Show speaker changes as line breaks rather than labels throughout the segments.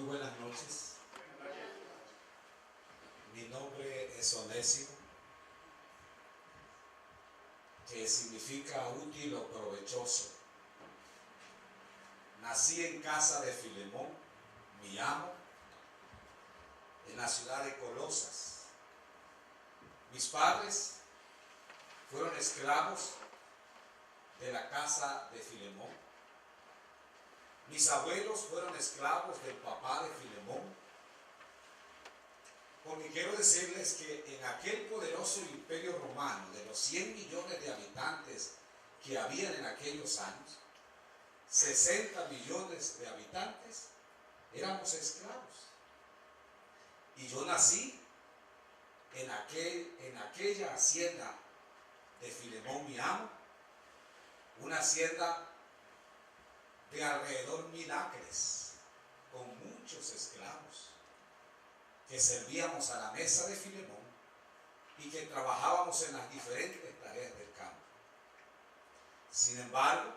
Muy buenas noches. Mi nombre es Onésimo, que significa útil o provechoso. Nací en casa de Filemón, mi amo, en la ciudad de Colosas. Mis padres fueron esclavos de la casa de Filemón. Mis abuelos fueron esclavos del papá de Filemón. Porque quiero decirles que en aquel poderoso imperio romano de los 100 millones de habitantes que habían en aquellos años, 60 millones de habitantes éramos esclavos. Y yo nací en aquella hacienda de Filemón, mi amo, una hacienda de alrededor 1000 acres, con muchos esclavos, que servíamos a la mesa de Filemón y que trabajábamos en las diferentes tareas del campo. Sin embargo,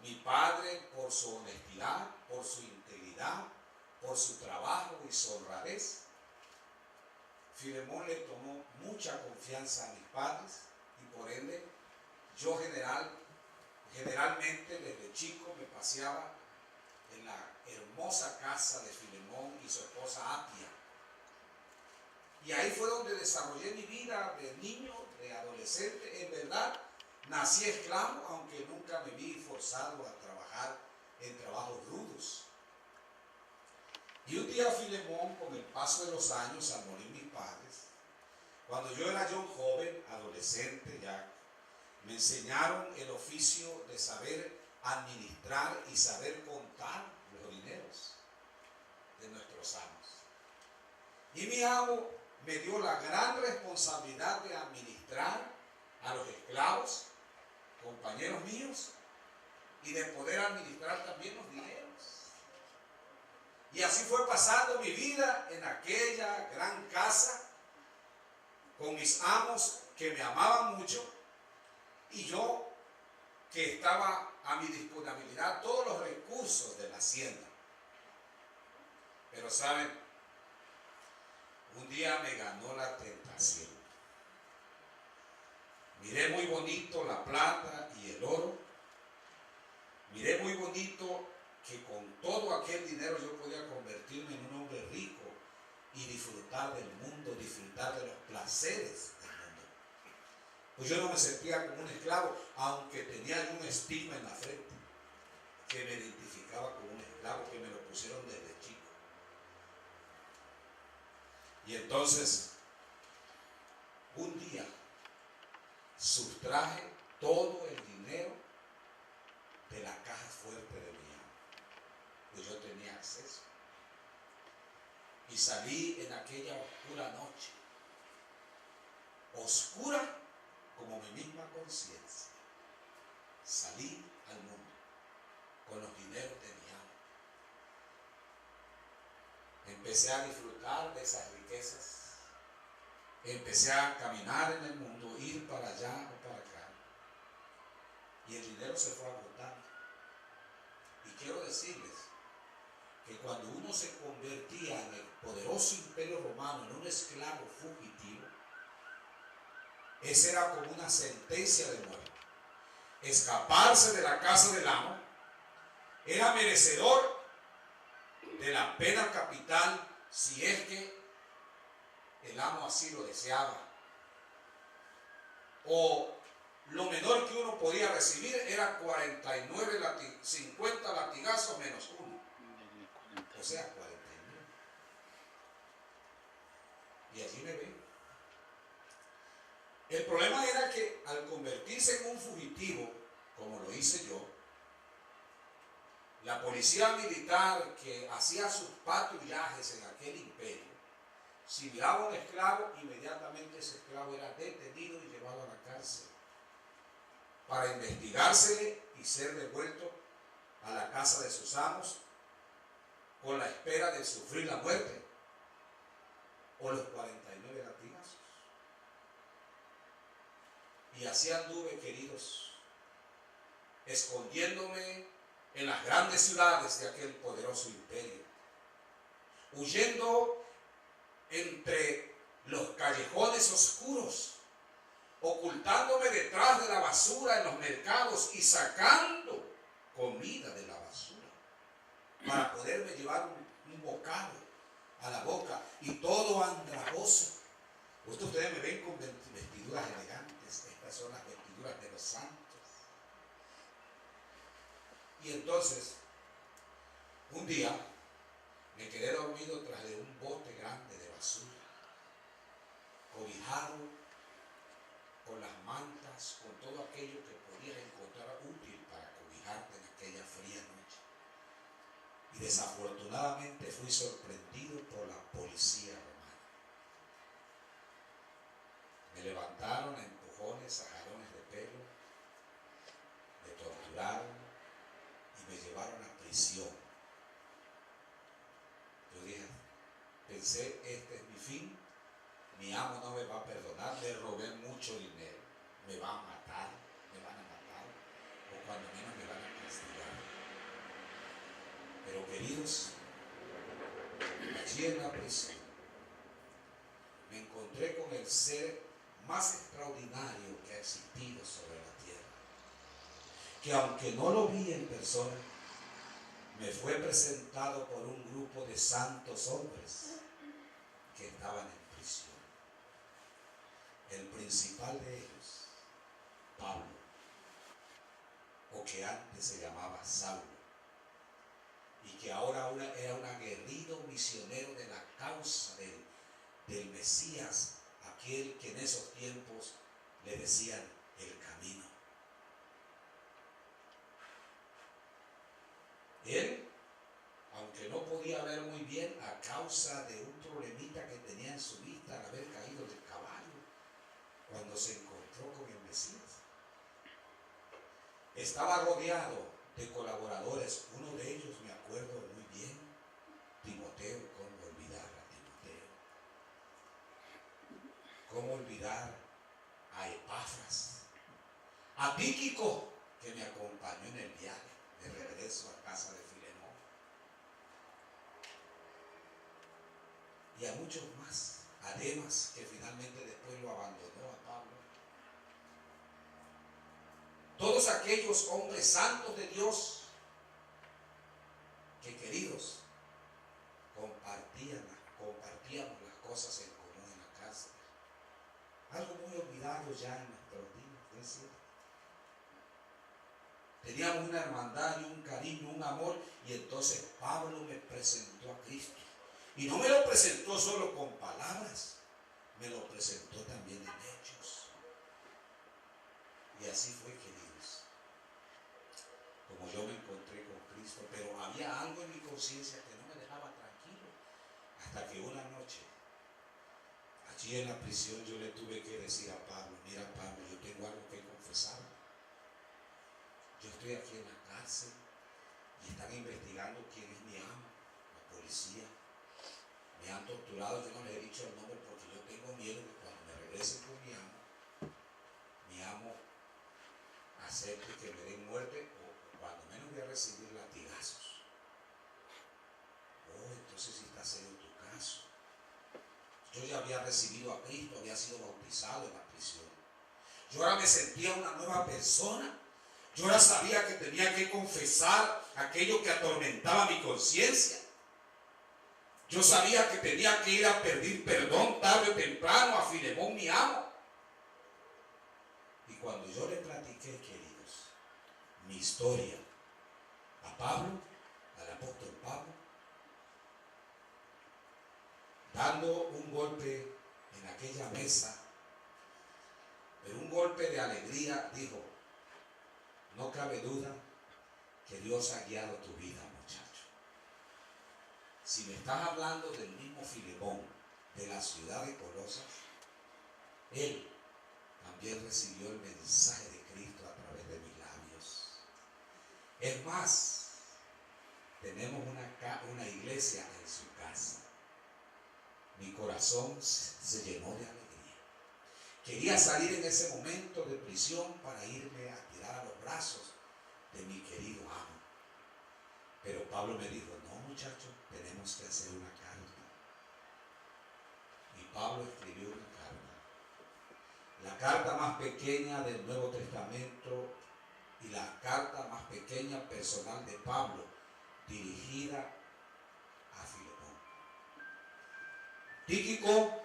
mi padre, por su honestidad, por su integridad, por su trabajo y su honradez, Filemón le tomó mucha confianza a mis padres y por ende yo generalmente desde chico me paseaba en la hermosa casa de Filemón y su esposa Apia. Y ahí fue donde desarrollé mi vida de niño, de adolescente. En verdad, nací esclavo, aunque nunca me vi forzado a trabajar en trabajos rudos. Y un día Filemón, con el paso de los años, al morir mis padres, cuando yo era joven, adolescente ya, me enseñaron el oficio de saber administrar y saber contar los dineros de nuestros amos. Y mi amo me dio la gran responsabilidad de administrar a los esclavos, compañeros míos, y de poder administrar también los dineros. Y así fue pasando mi vida en aquella gran casa, con mis amos que me amaban mucho, y yo que estaba a mi disponibilidad todos los recursos de la hacienda. Pero saben, un día me ganó la tentación. Miré muy bonito la plata y el oro. Miré muy bonito que con todo aquel dinero yo podía convertirme en un hombre rico y disfrutar del mundo, disfrutar de los placeres del mundo. Pues yo no me sentía como un esclavo, aunque tenía un estigma en la frente que me identificaba como un esclavo, que me lo pusieron desde chico. Y entonces, un día, sustraje todo el dinero de la caja fuerte de mi amo, pues yo tenía acceso. Y salí en aquella oscura noche, oscura como mi misma conciencia. Salí al mundo con los dineros de mi amo. Empecé a disfrutar de esas riquezas. Empecé a caminar en el mundo, ir para allá o para acá. Y el dinero se fue agotando. Y quiero decirles que cuando uno se convertía en el poderoso imperio romano, en un esclavo fugitivo, esa era como una sentencia de muerte. Escaparse de la casa del amo era merecedor de la pena capital si es que el amo así lo deseaba. O lo menor que uno podía recibir era 50 latigazos menos uno. O sea, 49. Y allí me ven. El problema era que al convertirse en un fugitivo, como lo hice yo, la policía militar que hacía sus patrullajes en aquel imperio, si miraba a un esclavo, inmediatamente ese esclavo era detenido y llevado a la cárcel para investigársele y ser devuelto a la casa de sus amos con la espera de sufrir la muerte o los 49 latigazos. Y así anduve, queridos, escondiéndome en las grandes ciudades de aquel poderoso imperio, huyendo entre los callejones oscuros, ocultándome detrás de la basura en los mercados y sacando comida de la basura para poderme llevar un bocado a la boca, y todo andrajoso. Ustedes me ven con vestiduras elegantes. Estas son las vestiduras de los santos. Y entonces, un día me quedé dormido tras de un bote grande de basura, cobijado con las mantas, con todo aquello que podías encontrar útil para cobijarte en aquella fría noche. Y desafortunadamente fui sorprendido por la policía romana. Me levantaron a empujones, a jalones de pelo, me torturaron y me llevaron a prisión. Yo dije, pensé, este es mi fin, mi amo no me va a perdonar, le robé mucho dinero, me van a matar, o cuando menos me van a castigar. Pero queridos, allí en la prisión me encontré con el ser más extraordinario que ha existido sobre la tierra, que aunque no lo vi en persona, me fue presentado por un grupo de santos hombres que estaban en prisión. El principal de ellos, Pablo, o que antes se llamaba Saulo, y que ahora era un aguerrido misionero de la causa del Mesías, aquel que en esos tiempos le decían el camino. Él, aunque no podía ver muy bien a causa de un problemita que tenía en su vista al haber caído del caballo, cuando se encontró con el Mesías, estaba rodeado de colaboradores. Uno de ellos me acuerdo muy bien, Timoteo. ¿Cómo olvidar a Timoteo? ¿Cómo olvidar a Epafras? A Tíquico, que me acompañó en el viaje de regreso a casa de Filemón, y a muchos más, a Demas, que finalmente después lo abandonó a Pablo. Todos aquellos hombres santos de Dios que, queridos, compartíamos las cosas en común en la casa. Algo muy olvidado ya en nuestros días, ¿no es cierto? Teníamos una hermandad y un cariño, un amor, y entonces Pablo me presentó a Cristo. Y no me lo presentó solo con palabras, me lo presentó también en hechos. Y así fue, queridos, como yo me encontré con Cristo. Pero había algo en mi conciencia que no me dejaba tranquilo, hasta que una noche, allí en la prisión, yo le tuve que decir a Pablo: mira, Pablo, yo tengo algo que confesar. Yo estoy aquí en la cárcel y están investigando quién es mi amo, la policía. Me han torturado, yo no les he dicho el nombre porque yo tengo miedo que cuando me regrese con mi amo acepte que me den muerte, o cuando menos voy a recibir latigazos. Oh, entonces sí está serio tu caso. Yo ya había recibido a Cristo, había sido bautizado en la prisión. Yo ahora me sentía una nueva persona. Yo ahora sabía que tenía que confesar aquello que atormentaba mi conciencia. Yo sabía que tenía que ir a pedir perdón tarde o temprano a Filemón, mi amo. Y cuando yo le platiqué, queridos, mi historia a Pablo, al apóstol Pablo, dando un golpe en aquella mesa, pero un golpe de alegría, dijo: no cabe duda que Dios ha guiado tu vida, muchacho. Si me estás hablando del mismo Filemón de la ciudad de Colosas, él también recibió el mensaje de Cristo a través de mis labios. Es más, tenemos una iglesia en su casa. Mi corazón se llenó de alegría. Quería salir en ese momento de prisión para irme a tirar a los brazos de mi querido amo. Pero Pablo me dijo: no, muchachos, tenemos que hacer una carta. Y Pablo escribió una carta. La carta más pequeña del Nuevo Testamento y la carta más pequeña personal de Pablo, dirigida a Filemón. Tíquico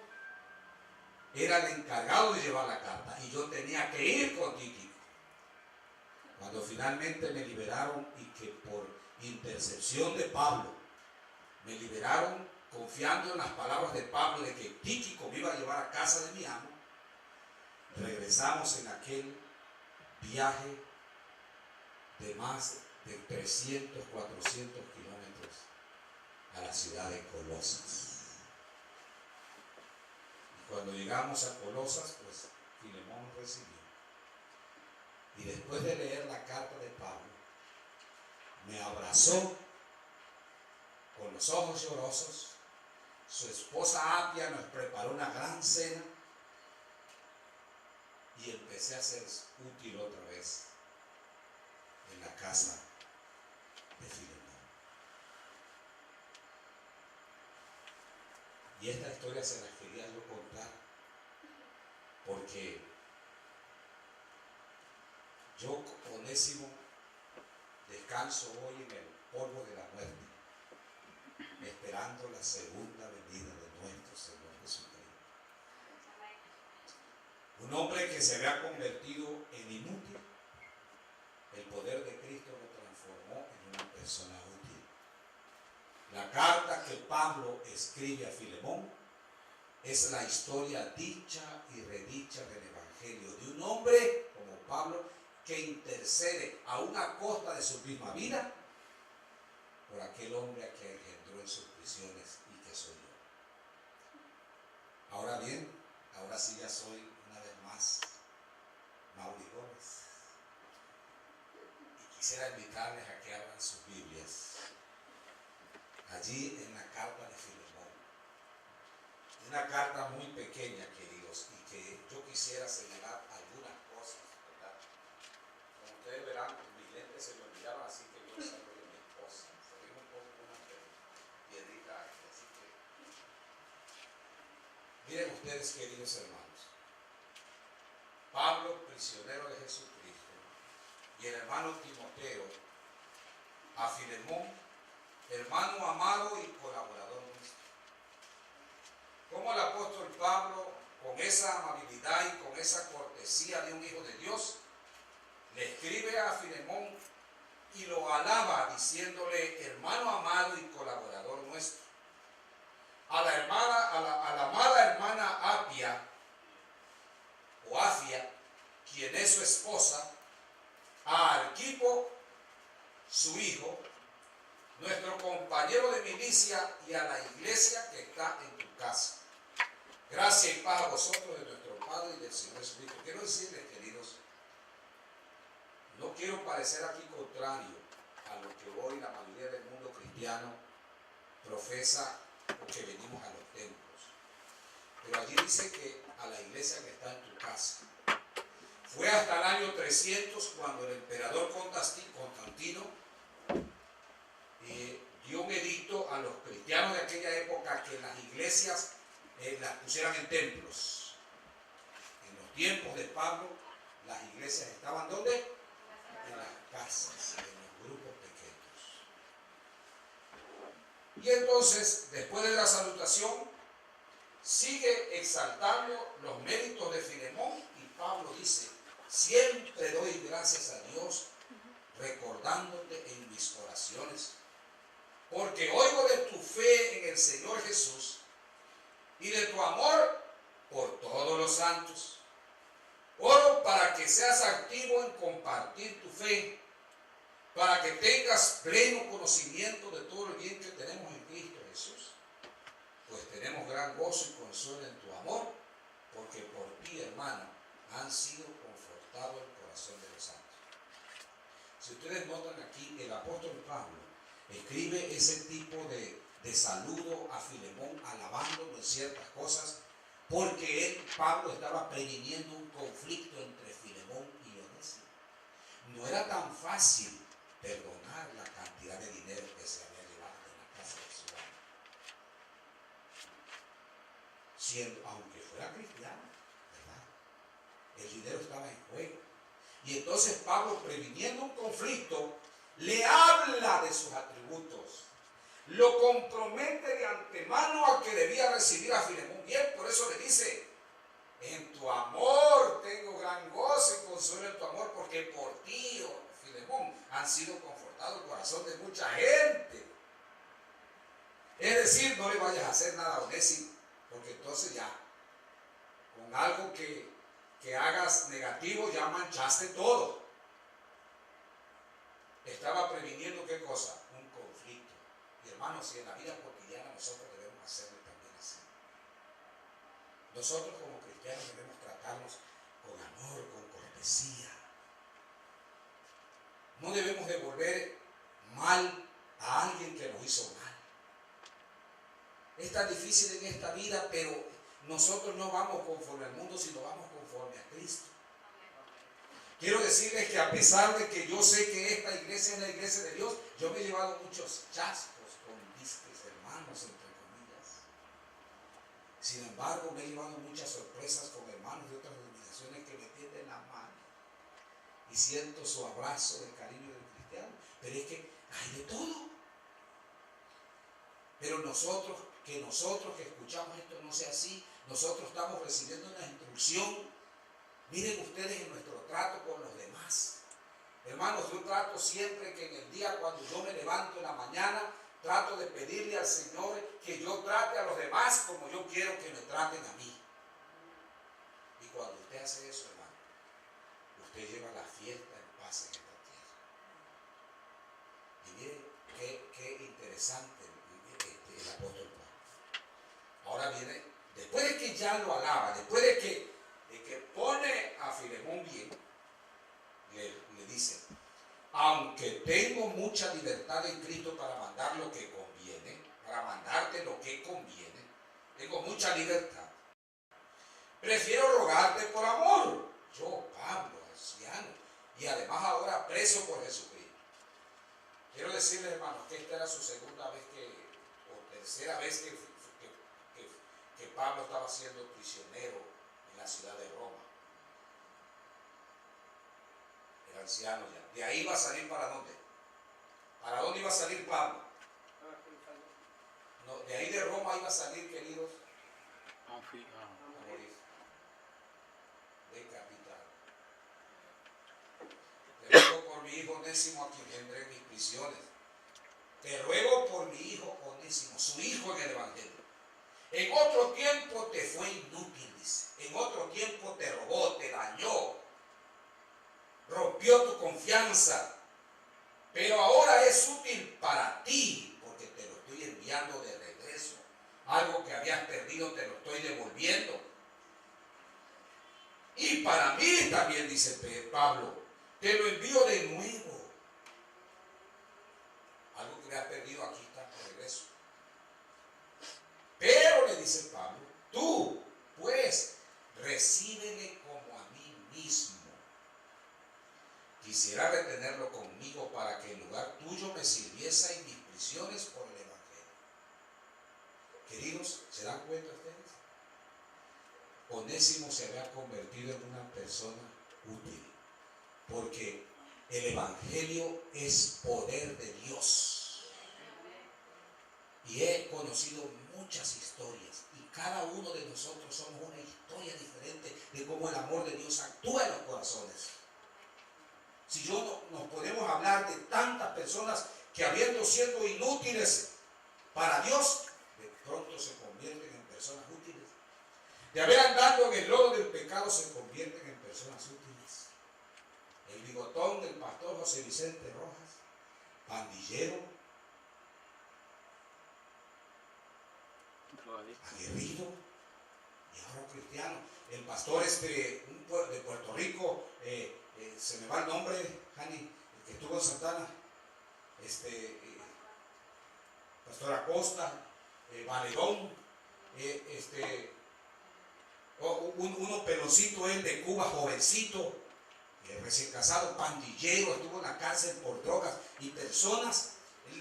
era el encargado de llevar la carta y yo tenía que ir con Tíquico. Cuando finalmente me liberaron y que por intercesión de Pablo me liberaron confiando en las palabras de Pablo de que Tíquico me iba a llevar a casa de mi amo, regresamos en aquel viaje de más de 300, 400 kilómetros a la ciudad de Colosas. Y cuando llegamos a Colosas, pues Filemón nos recibió. Y después de leer la carta de Pablo, me abrazó con los ojos llorosos. Su esposa Apia nos preparó una gran cena y empecé a ser útil otra vez en la casa de Filemón. Y esta historia se la quería yo contar porque yo, Onésimo, descanso hoy en el polvo de la muerte, esperando la segunda venida de nuestro Señor Jesucristo. Un hombre que se había convertido en inútil, el poder de Cristo lo transformó en una persona útil. La carta que Pablo escribe a Filemón es la historia dicha y redicha del Evangelio de un hombre como Pablo que intercede aún a costa de su misma vida por aquel hombre que engendró en sus prisiones y que soy yo. Ahora bien, ahora sí ya soy una vez más Mauri Gómez. Y quisiera invitarles a que abran sus Biblias allí en la carta de Filemón. Una carta muy pequeña, queridos, y que yo quisiera señalar algunas cosas, ¿verdad? Como ustedes verán, mis lentes se me olvidaron, así que yo salgo de mi esposa. Se ve un poco una piedrita aquí, así que miren ustedes, queridos hermanos. Pablo, prisionero de Jesucristo, y el hermano Timoteo, a Filemón, hermano amado y colaborador nuestro. Como el apóstol Pablo, con esa amabilidad y con esa cortesía de un hijo de Dios, le escribe a Filemón y lo alaba diciéndole hermano amado y colaborador nuestro. A la amada hermana Apia o Afia, quien es su esposa, a Arquipo, su hijo, nuestro compañero de milicia, y a la iglesia que está en tu casa. Gracia y paz a vosotros de nuestro Padre y del Señor Jesucristo. Quiero decirles, queridos, no quiero parecer aquí contrario a lo que hoy la mayoría del mundo cristiano profesa, porque venimos a los templos. Pero allí dice que a la iglesia que está en tu casa. Fue hasta el año 300 cuando el emperador Constantino dio un edicto a los cristianos de aquella época que las iglesias las pusieran en templos. En los tiempos de Pablo, las iglesias estaban ¿dónde? En las casas, en los grupos pequeños. Y entonces, después de la salutación, sigue exaltando los méritos de Filemón y Pablo dice: siempre doy gracias a Dios recordándote en mis oraciones, porque oigo de tu fe en el Señor Jesús y de tu amor por todos los santos. Oro para que seas activo en compartir tu fe, para que tengas pleno conocimiento de todo el bien que tenemos en Cristo Jesús. Pues tenemos gran gozo y consuelo en tu amor, porque por ti, hermano, han sido confortado el corazón de los santos. Si ustedes notan aquí, el apóstol Pablo escribe ese tipo de saludo a Filemón, alabándolo en ciertas cosas, porque Pablo estaba previniendo un conflicto entre Filemón y Onésimo. No era tan fácil perdonar la cantidad de dinero que se había llevado de la aunque fuera cristiano, ¿verdad? El dinero estaba en juego. Y entonces Pablo, previniendo un conflicto, le habla de sus atributos. Lo compromete de antemano a que debía recibir a Filemón bien. Por eso le dice: en tu amor tengo gran gozo y consuelo en tu amor, porque por ti, oh Filemón, han sido confortados el corazón de mucha gente. Es decir, no le vayas a hacer nada a Onésimo, porque entonces ya, con algo que hagas negativo, ya manchaste todo. Estaba previniendo ¿qué cosa? Un conflicto. Y hermanos, si en la vida cotidiana nosotros debemos hacerlo también así. Nosotros como cristianos debemos tratarnos con amor, con cortesía. No debemos devolver mal a alguien que nos hizo mal. Es tan difícil en esta vida, pero nosotros no vamos conforme al mundo, sino vamos conforme a Cristo. Quiero decirles que a pesar de que yo sé que esta iglesia es la iglesia de Dios, yo me he llevado muchos chascos con disques hermanos, entre comillas. Sin embargo, me he llevado muchas sorpresas con hermanos de otras denominaciones que me tienden la mano y siento su abrazo del cariño del cristiano. Pero es que hay de todo. Pero nosotros que escuchamos esto no sea así, nosotros estamos recibiendo una instrucción. Miren ustedes en nuestro trato con los demás. Hermanos, yo trato siempre que en el día cuando yo me levanto en la mañana, trato de pedirle al Señor que yo trate a los demás como yo quiero que me traten a mí. Y cuando usted hace eso, hermano, usted lleva la fiesta en paz en esta tierra. Y miren qué interesante el apóstol Pablo. Ahora viene, después de que ya lo alaba, después de que pone a Filemón bien, le dice: aunque tengo mucha libertad en Cristo para mandar lo que conviene, para mandarte lo que conviene, tengo mucha libertad, prefiero rogarte por amor, yo, Pablo, anciano, y además ahora preso por Jesucristo. Quiero decirles, hermanos, que esta era su segunda vez o tercera vez que Pablo estaba siendo prisionero en la ciudad de Roma. Era anciano ya. De ahí iba a salir ¿para dónde? ¿Para dónde iba a salir Pablo? No, de ahí de Roma iba a salir, queridos, a morir, decapitado. Te ruego por mi hijo Onésimo, a quien tendré en mis prisiones. Te ruego por mi hijo Onésimo, su hijo en el Evangelio. En otro tiempo te fue inútil, dice. En otro tiempo te robó, te dañó, rompió tu confianza. Pero ahora es útil para ti, porque te lo estoy enviando de regreso. Algo que habías perdido te lo estoy devolviendo. Y para mí también, dice Pablo, te lo envío de nuevo. Algo que habías perdido, aquí está de regreso. Pero le dice Pablo, tú, pues, recíbele como a mí mismo. Quisiera retenerlo conmigo para que en lugar tuyo me sirviese en mis prisiones por el Evangelio. Queridos, ¿se dan cuenta ustedes? Onésimo se había convertido en una persona útil, porque el Evangelio es poder de Dios. Y he conocido muchas historias, y cada uno de nosotros somos una historia diferente de cómo el amor de Dios actúa en los corazones. Si nos podemos hablar de tantas personas que habiendo sido inútiles para Dios, de pronto se convierten en personas útiles. De haber andado en el lodo del pecado, se convierten en personas útiles. El bigotón del pastor José Vicente Rojas, pandillero, aguerrido y ahora cristiano. El pastor de Puerto Rico, se me va el nombre, Jani, el que estuvo en Santana, pastor Acosta, Valedón, uno peloncito, él de Cuba, jovencito, recién casado, pandillero, estuvo en la cárcel por drogas, y personas,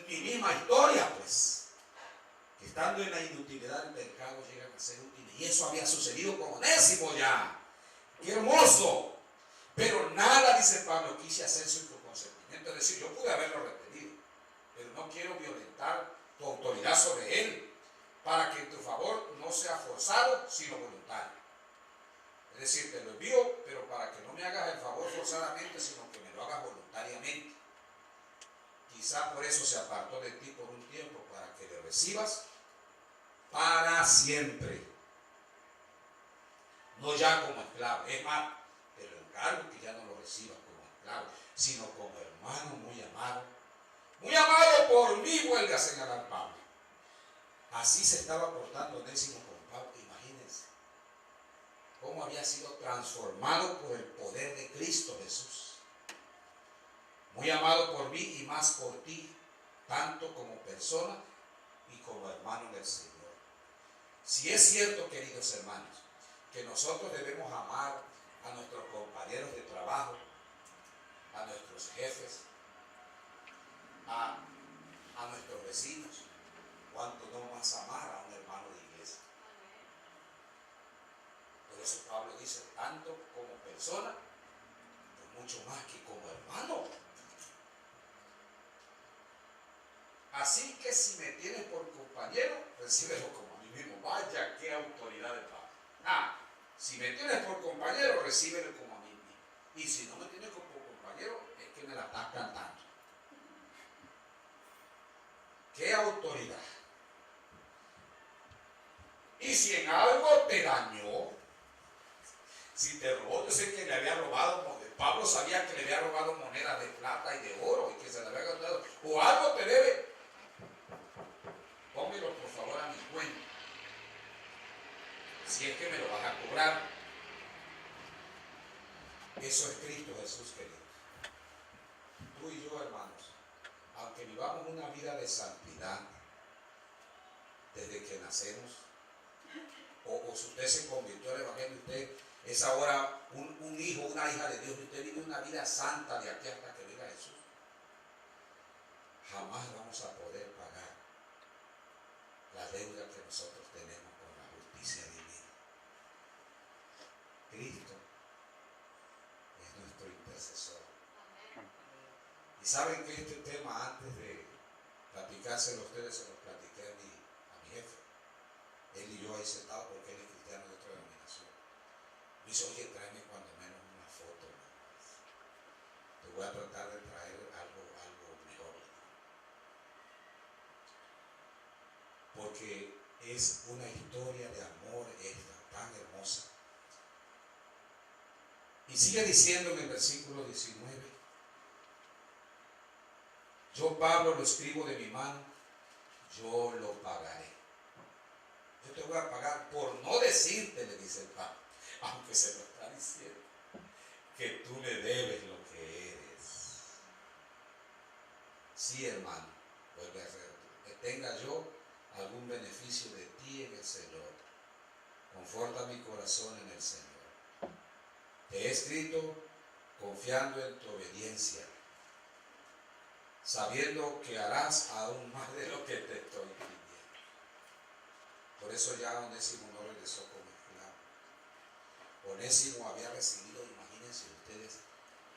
mi misma historia, pues. que estando en la inutilidad del pecado llegan a ser útiles. Y eso había sucedido con Onésimo ya. ¡Qué hermoso! Pero nada, dice Pablo, quise hacer sin tu consentimiento. Es decir, yo pude haberlo retenido, pero no quiero violentar tu autoridad sobre él, para que en tu favor no sea forzado, sino voluntario. Es decir, te lo envío, pero para que no me hagas el favor forzadamente, sino que me lo hagas voluntariamente. Quizá por eso se apartó de ti por un tiempo, para que le recibas para siempre. No ya como esclavo. Es más, te lo encargo que ya no lo recibas como esclavo, sino como hermano muy amado. Muy amado por mí, vuelve a señalar Pablo. Así se estaba portando Onésimo con Pablo. Imagínense cómo había sido transformado por el poder de Cristo Jesús. Muy amado por mí y más por ti, tanto como persona y como hermano del Señor. Si es cierto, queridos hermanos, que nosotros debemos amar a nuestros compañeros de trabajo, a nuestros jefes, a nuestros vecinos, cuanto no más amar a un hermano de iglesia. Por eso Pablo dice, tanto como persona, pues mucho más que como hermano. Así que si me tienes por compañero, recíbelo como a mí mismo. Vaya, qué autoridad de Pablo. Si me tienes por compañero, recíbelo como a mí mismo. Y si no me tienes por compañero, es que me la estás cantando. ¡Qué autoridad! Y si en algo te dañó, si te robó, yo sé que le había robado, Pablo sabía que le había robado monedas de plata y de oro y que se le había gastado, o algo te debe, pónmelo por favor a mi cuenta, si es que me lo vas a cobrar. Eso es Cristo Jesús, queridos. Tú y yo, hermanos, aunque vivamos una vida de santidad desde que nacemos, o si usted se convirtió al Evangelio, usted es ahora un hijo, una hija de Dios, y usted vive una vida santa de aquí hasta que venga Jesús, jamás vamos a poder pagar la deuda que nosotros tenemos con la justicia divina. Cristo es nuestro intercesor. Y saben que este tema, antes de platicárselo a ustedes, se los platiqué a mi jefe. Él y yo ahí sentados, porque él es cristiano de otra denominación. Me dice, oye, tráeme cuando menos una foto. Te voy a tratar de traer algo mejor. Porque es una historia de amor esta, tan hermosa. Y sigue diciendo en el versículo 19, yo Pablo lo escribo de mi mano, yo lo pagaré. Yo te voy a pagar por no decirte, le dice el Pablo, aunque se lo está diciendo, que tú le debes lo que eres. Sí, hermano, vuelve a hacer, que tenga yo algún beneficio de ti en el Señor. Conforta mi corazón en el Señor. Te he escrito confiando en tu obediencia, sabiendo que harás aún más de lo que te estoy pidiendo. Por eso ya Onésimo no regresó como esclavo. Onésimo había recibido, imagínense ustedes,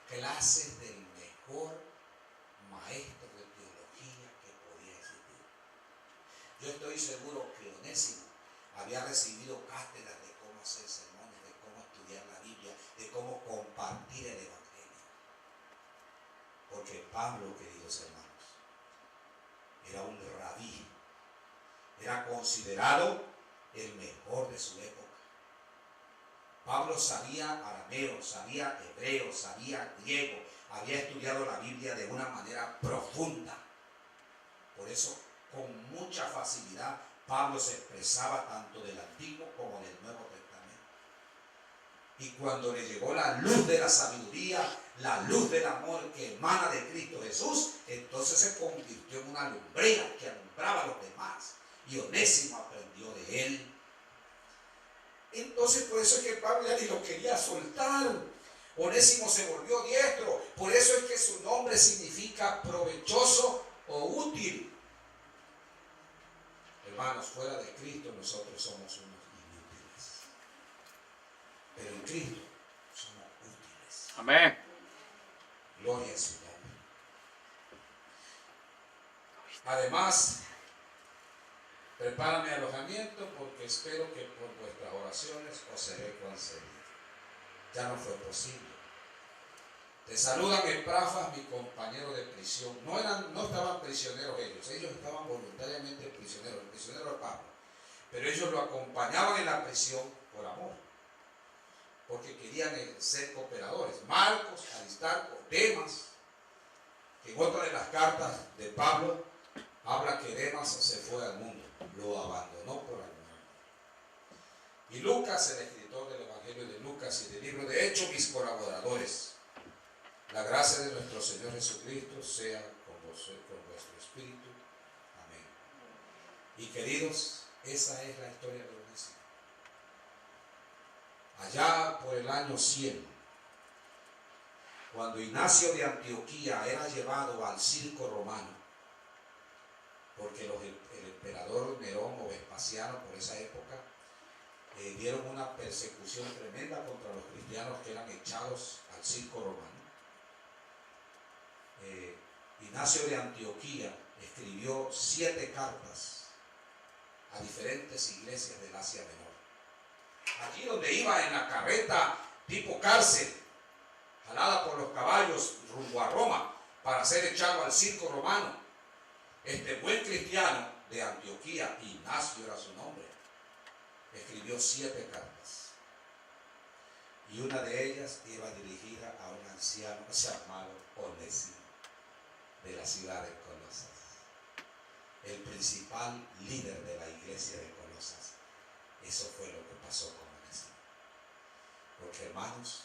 clases del mejor maestro de teología que podía existir. Yo estoy seguro que Onésimo había recibido cátedras de cómo hacer sermones, de cómo estudiar la Biblia, de cómo compartir el Evangelio. Porque Pablo, queridos hermanos, era un rabí, era considerado el mejor de su época. Pablo sabía arameo, sabía hebreo, sabía griego, había estudiado la Biblia de una manera profunda. Por eso, con mucha facilidad, Pablo se expresaba tanto del Antiguo como del Nuevo Testamento. Y cuando le llegó la luz de la sabiduría, la luz del amor que emana de Cristo Jesús, entonces se convirtió en una lumbrera que alumbraba a los demás. Y Onésimo aprendió de él. Entonces por eso es que Pablo ya ni lo quería soltar. Onésimo se volvió diestro. Por eso es que su nombre significa provechoso o útil. El hermanos, fuera de Cristo nosotros somos unos inútiles. Pero en Cristo somos útiles.
Amén.
Gloria a su nombre. Además, prepara mi alojamiento porque espero que por vuestras oraciones os seré concedido. Ya no fue posible. Te saludan Epafras, mi compañero de prisión. No estaban prisioneros ellos estaban voluntariamente prisioneros, el prisionero de Pablo. Pero ellos lo acompañaban en la prisión por amor, porque querían ser cooperadores. Marcos, Aristarco, Demas, que en otra de las cartas de Pablo habla que Demas se fue al mundo, lo abandonó por amor. Y Lucas, el escritor del Evangelio de Lucas y del libro de Hechos, mis colaboradores. La gracia de nuestro Señor Jesucristo sea con vuestro espíritu. Amén. Y queridos, esa es la historia de Onésimo. Allá por el año 100, cuando Ignacio de Antioquía era llevado al circo romano, porque el emperador Nerón o Vespasiano por esa época dieron una persecución tremenda contra los cristianos que eran echados al circo romano. Ignacio de Antioquía escribió 7 cartas a diferentes iglesias del Asia Menor. Allí donde iba en la carreta tipo cárcel, jalada por los caballos rumbo a Roma para ser echado al circo romano, este buen cristiano de Antioquía, Ignacio era su nombre, escribió 7 cartas. Y una de ellas iba dirigida a un anciano llamado Onésimo, de la ciudad de Colosas, el principal líder de la iglesia de Colosas. Eso fue lo que pasó con Onésimo. Porque, hermanos,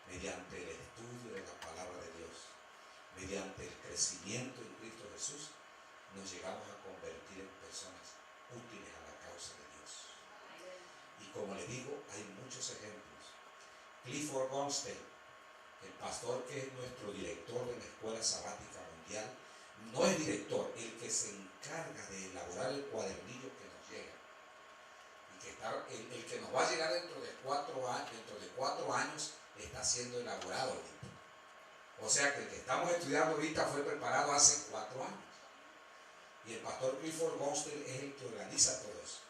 mediante el estudio de la palabra de Dios, mediante el crecimiento en Cristo Jesús, nos llegamos a convertir en personas útiles a la causa de Dios. Y como le digo, hay muchos ejemplos. Clifford Gonstein, el pastor que es nuestro director de la Escuela Sabática Mundial, no es director, el que se encarga de elaborar el cuadernillo que nos llega. Y que el que nos va a llegar dentro de 4 años está siendo elaborado ahorita. O sea que el que estamos estudiando ahorita fue preparado hace 4 años. Y el pastor Clifford Gonstein es el que organiza todo eso.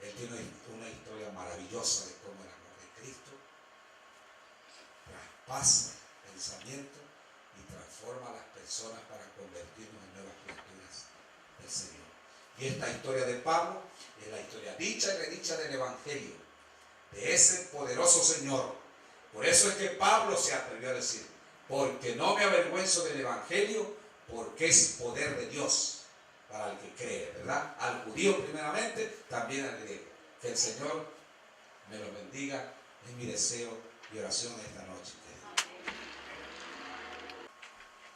Él tiene una historia maravillosa de cómo el amor de Cristo traspasa pensamiento y transforma a las personas para convertirnos en nuevas criaturas del Señor. Y esta historia de Pablo es la historia dicha y redicha del Evangelio, de ese poderoso Señor. Por eso es que Pablo se atrevió a decir: porque no me avergüenzo del Evangelio, porque es poder de Dios para el que cree, ¿verdad? Al judío primeramente, también al griego. Que el Señor me lo bendiga, es mi deseo y oración esta noche.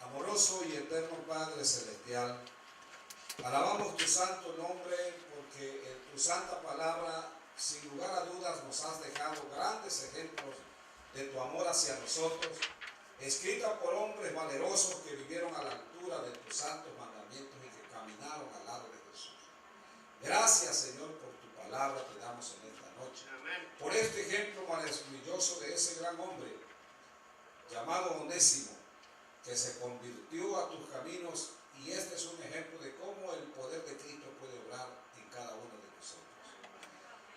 Amoroso y eterno Padre Celestial, alabamos tu santo nombre porque en tu santa palabra, sin lugar a dudas, nos has dejado grandes ejemplos de tu amor hacia nosotros, escrita por hombres valerosos que vivieron a la altura de tus santos mandamientos y que caminaron al lado de Jesús. Gracias, Señor, por tu palabra te damos en esta noche. Por este ejemplo maravilloso de ese gran hombre llamado Onésimo, que se convirtió a tus caminos, y este es un ejemplo de cómo el poder de Cristo puede obrar en cada uno de nosotros.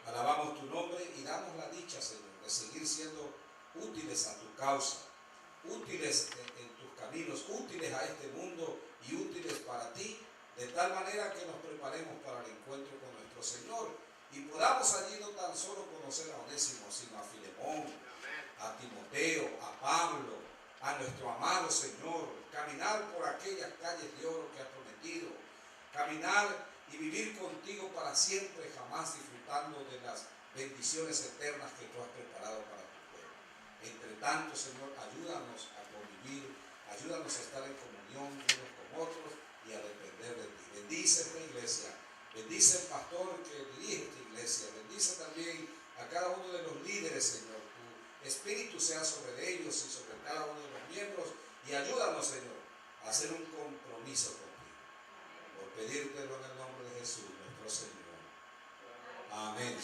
Alabamos tu nombre y damos la dicha, Señor, de seguir siendo útiles a tu causa, útiles en tus caminos, útiles a este mundo y útiles para ti, de tal manera que nos preparemos para el encuentro con nuestro Señor y podamos allí no tan solo conocer a Onésimo, sino a Filemón, a Timoteo, a Pablo, a nuestro amado Señor, caminar por aquellas calles de oro que has prometido, caminar y vivir contigo para siempre, jamás disfrutando de las bendiciones eternas que tú has preparado para tu pueblo. Entre tanto, Señor, ayúdanos a convivir, ayúdanos a estar en comunión unos con otros y a depender de ti. Bendice esta iglesia, bendice el pastor que dirige esta iglesia, bendice también a cada uno de los líderes, Señor. Tu Espíritu sea sobre ellos y sobre cada uno de los miembros y ayúdanos, Señor, a hacer un compromiso contigo. Por pedírtelo en el nombre de Jesús. Jesús, nuestro Señor. Amén.